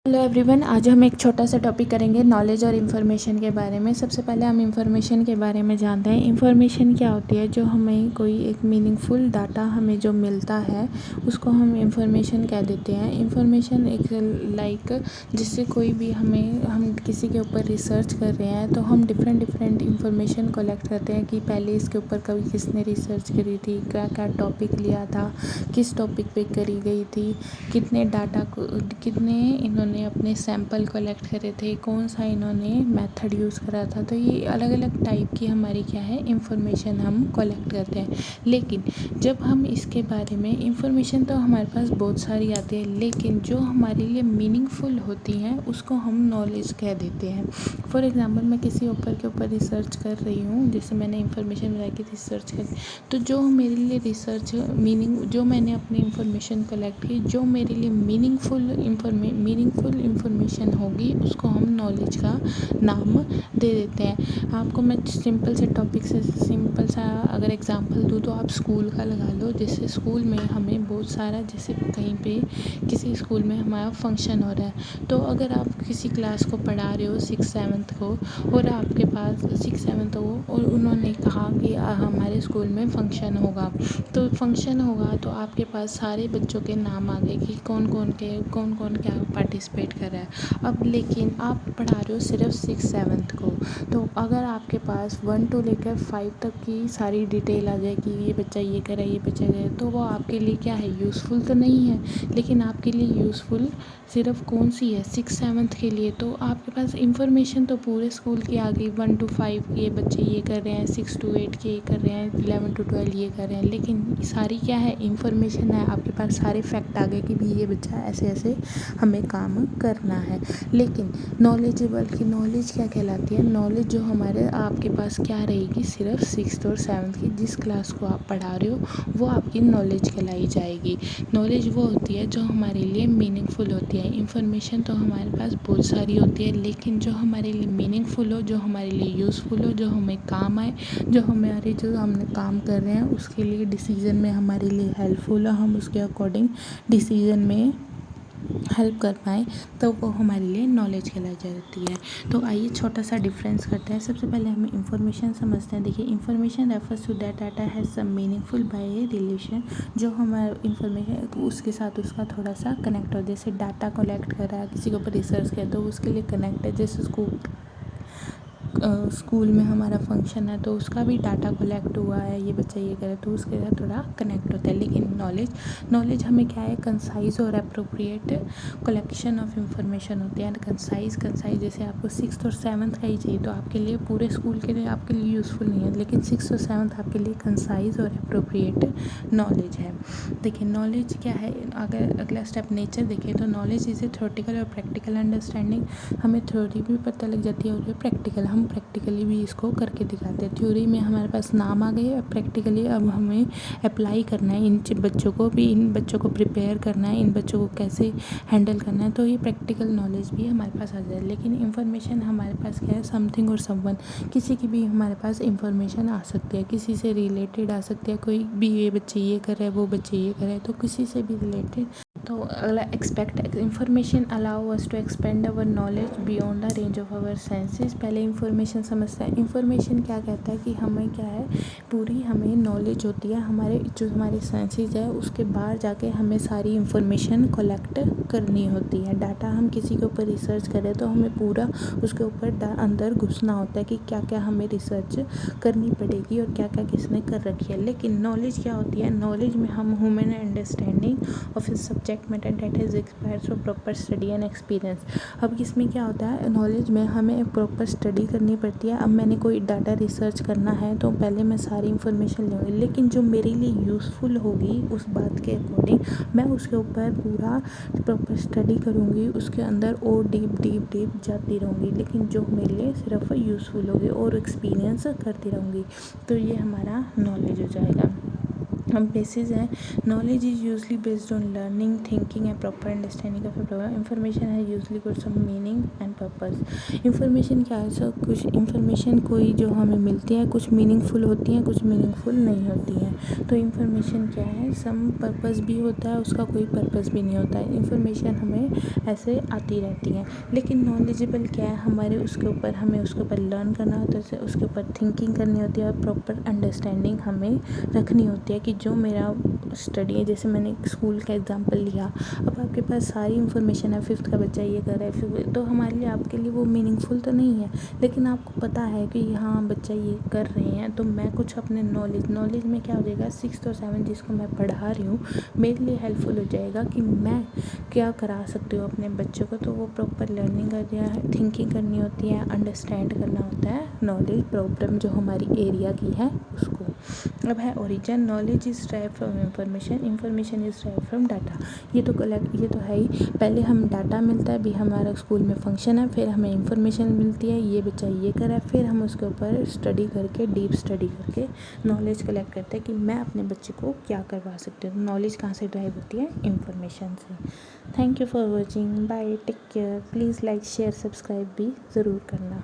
Hello everyone, आज हम एक छोटा सा टॉपिक करेंगे नॉलेज और इन्फॉर्मेशन के बारे में। सबसे पहले हम इन्फॉर्मेशन के बारे में जानते हैं। इन्फॉर्मेशन क्या होती है? जो हमें कोई एक मीनिंगफुल डाटा हमें जो मिलता है उसको हम इन्फॉर्मेशन कह देते हैं। इन्फॉर्मेशन एक लाइक जिससे कोई भी हम किसी के ऊपर रिसर्च कर रहे हैं तो हम डिफरेंट इन्फॉर्मेशन कलेक्ट करते हैं कि पहले इसके ऊपर कभी किसने रिसर्च करी थी, क्या क्या टॉपिक लिया था, किस टॉपिक पे करी गई थी, कितने इन्होंने अपने सैंपल कलेक्ट करे थे, कौन सा इन्होंने मेथड यूज़ करा था। तो ये अलग अलग टाइप की हमारी क्या है इंफॉर्मेशन हम कलेक्ट करते हैं। लेकिन जब हम इसके बारे में इंफॉर्मेशन तो हमारे पास बहुत सारी आती है, लेकिन जो हमारे लिए मीनिंगफुल होती हैं उसको हम नॉलेज कह देते हैं। फॉर एग्ज़ाम्पल मैं किसी के ऊपर रिसर्च कर रही हूँ, जैसे मैंने इंफॉर्मेशन मिला कि रिसर्च कर, तो जो मेरे लिए रिसर्च जो मैंने अपनी इंफॉर्मेशन कलेक्ट की, जो मेरे लिए मीनिंगफुल इंफॉर्मेशन होगी उसको हम नॉलेज का नाम दे देते हैं। आपको मैं सिंपल सा अगर एग्जांपल दूँ तो आप स्कूल का लगा लो। जैसे स्कूल में हमें बहुत सारा, जैसे कहीं पे किसी स्कूल में हमारा फंक्शन हो रहा है, तो अगर आप किसी क्लास को पढ़ा रहे हो 6th-7th को, और आपके पास 6th-7th को और उन्होंने कहा कि हमारे स्कूल में फंक्शन होगा, तो आपके पास सारे बच्चों के नाम आ गए कि कौन कौन क्या पार्टिसिपेट कर रहा है। अब लेकिन आप पढ़ा रहे हो सिर्फ 6th-7th को, तो अगर आपके पास 1 to लेकर 5 तक की सारी डिटेल आ जाए कि ये बच्चा ये कर रहा है, ये बच्चा कर रहा है, तो वो आपके लिए क्या है, यूज़फुल तो नहीं है। लेकिन आपके लिए यूज़फुल सिर्फ कौन सी है, 6th-7th के लिए। तो आपके पास इंफॉर्मेशन तो पूरे स्कूल की आ गई, 1 to 5 ये बच्चे ये कर रहे हैं, 6 to 8 के ये कर रहे हैं, 11 to 12 ये कर रहे हैं। लेकिन सारी क्या है, इंफॉर्मेशन है, आपके पास सारे फैक्ट आ गए कि भी ये बच्चा ऐसे ऐसे हमें काम करना है। लेकिन नॉलेज क्या कहलाती है? नॉलेज जो हमारे आपके पास क्या रहेगी, सिर्फ 6th और 7th की जिस क्लास को आप पढ़ा रहे हो वो आपकी नॉलेज कहलाई जाएगी। नॉलेज वो होती है जो हमारे लिए मीनिंगफुल होती है। इंफॉर्मेशन तो हमारे पास बहुत सारी होती है, लेकिन जो हमारे लिए मीनिंगफुल हो, जो हमारे लिए यूज़फुल हो, जो हमें काम आए, जो हमने काम कर रहे हैं उसके लिए डिसीज़न में हमारे लिए हेल्पफुल हो, हम उसके अकॉर्डिंग डिसीज़न में हेल्प कर पाएँ, तो वो हमारे लिए नॉलेज कहलाई जाती है। तो आइए छोटा सा डिफरेंस करते हैं। सबसे पहले हमें इंफॉर्मेशन समझते हैं। देखिए, information refers to that data has some meaningful by a relation. जो हमारा इंफॉर्मेशन उसके साथ उसका थोड़ा सा कनेक्ट हो, जैसे डाटा कलेक्ट कर रहा है, किसी के ऊपर रिसर्च किया तो उसके लिए कनेक्ट है। जैसे स्कूल में हमारा फंक्शन है तो उसका भी डाटा कलेक्ट हुआ है, ये बच्चा ये करे, तो उसके साथ थोड़ा कनेक्ट होता है। लेकिन नॉलेज हमें क्या है, कंसाइज और अप्रोप्रिएट कलेक्शन ऑफ इंफॉर्मेशन होती है। कंसाइज जैसे आपको 6th और 7th का ही चाहिए तो आपके लिए पूरे स्कूल के लिए आपके लिए यूज़फुल नहीं है, लेकिन 6th और 7th आपके लिए कंसाइज और अप्रोप्रिएट नॉलेज है। देखिए, नॉलेज क्या है, अगर अगला स्टेप नेचर देखें तो नॉलेज इज़ ए थ्योरेटिकल और प्रैक्टिकल अंडरस्टैंडिंग। हमें थ्योरी भी पता लग जाती है और प्रैक्टिकल, हम प्रैक्टिकली भी इसको करके दिखाते हैं। थ्योरी में हमारे पास नाम आ गए, अब प्रैक्टिकली अब हमें अप्लाई करना है, इन बच्चों को प्रिपेयर करना है, इन बच्चों को कैसे हैंडल करना है, तो ये प्रैक्टिकल नॉलेज भी हमारे पास आ जाए। लेकिन इंफॉर्मेशन हमारे पास क्या है, समथिंग और समवन, किसी की भी हमारे पास इंफॉर्मेशन आ सकती है, किसी से रिलेटेड आ सकती है, कोई भी ये बच्चे ये कर रहे हैं, वो बच्चे ये कर रहे हैं, तो किसी से भी रिलेटेड। तो अगला expect information allow us to expand our knowledge beyond the range of our senses. पहले इंफॉर्मेशन समझते हैं। इंफॉर्मेशन क्या कहता है कि हमें क्या है, पूरी हमें नॉलेज होती है, हमारे सेंसेस है उसके बाहर जाके हमें सारी इंफॉर्मेशन कलेक्ट करनी होती है। डाटा हम किसी के ऊपर रिसर्च करें तो हमें पूरा उसके ऊपर अंदर घुसना होता है कि क्या क्या हमें रिसर्च करनी पड़ेगी और क्या क्या किसने कर रखी है। लेकिन नॉलेज क्या होती है, नॉलेज में हम human understanding of subject matter that is expired through proper study and experience. अब इसमें क्या होता है, नॉलेज में हमें प्रॉपर स्टडी करनी पड़ती है। अब मैंने कोई डाटा रिसर्च करना है तो पहले मैं सारी इन्फॉर्मेशन लूँगी, लेकिन जो मेरे लिए यूज़फुल होगी उस बात के अकॉर्डिंग मैं उसके ऊपर पूरा प्रॉपर स्टडी करूँगी, उसके अंदर और डीप जाती रहूँगी। लेकिन जो मेरे लिए सिर्फ यूज़फुल होगी और एक्सपीरियंस करती रहूँगी, तो ये हमारा नॉलेज हो जाएगा। हम बेसिस है। Knowledge is usually based on learning, thinking and proper understanding of a problem. Information है usually good some meaning and purpose. Information क्या है, सो कुछ इन्फॉर्मेशन कोई जो हमें मिलती है कुछ मीनिंगफुल होती हैं, कुछ मीनिंगफुल नहीं होती हैं। तो इन्फॉर्मेशन क्या है, सम पर्पस भी होता है उसका, कोई पर्पस भी नहीं होता है। इन्फॉर्मेशन हमें ऐसे आती रहती हैं। लेकिन नॉलेजेबल क्या है, हमारे उसके ऊपर हमें उसके ऊपर लर्न करना होता है, उसके ऊपर थिंकिंग करनी होती है और प्रॉपर अंडरस्टैंडिंग हमें रखनी होती है कि जो मेरा स्टडी है, जैसे मैंने स्कूल का एग्जांपल लिया, अब आपके पास सारी इन्फॉर्मेशन है, 5th का बच्चा ये कर रहा है, तो हमारे लिए आपके लिए वो मीनिंगफुल तो नहीं है, लेकिन आपको पता है कि हाँ बच्चा ये कर रहे हैं, तो मैं कुछ अपने नॉलेज में क्या हो जाएगा, 6th और 7th जिसको मैं पढ़ा रही हूँ मेरे लिए हेल्पफुल हो जाएगा कि मैं क्या करा सकती हूँ अपने बच्चों को। तो वो प्रॉपर लर्निंग कर दिया है, थिंकिंग करनी होती है, अंडरस्टैंड करना होता है नॉलेज प्रॉब्लम जो हमारी एरिया की है उसको। अब है origin, knowledge is drive from information, information is drive from data. ये तो है ही, पहले हम डाटा मिलता है भी हमारा स्कूल में फंक्शन है, फिर हमें इंफॉर्मेशन मिलती है ये बच्चा ये करा है, फिर हम उसके ऊपर स्टडी करके डीप स्टडी करके नॉलेज कलेक्ट करते हैं कि मैं अपने बच्चे को क्या करवा सकती हूँ। नॉलेज कहाँ से ड्राइव होती है, इंफॉर्मेशन से। Thank you for watching, bye, take care, please like share subscribe भी ज़रूर करना।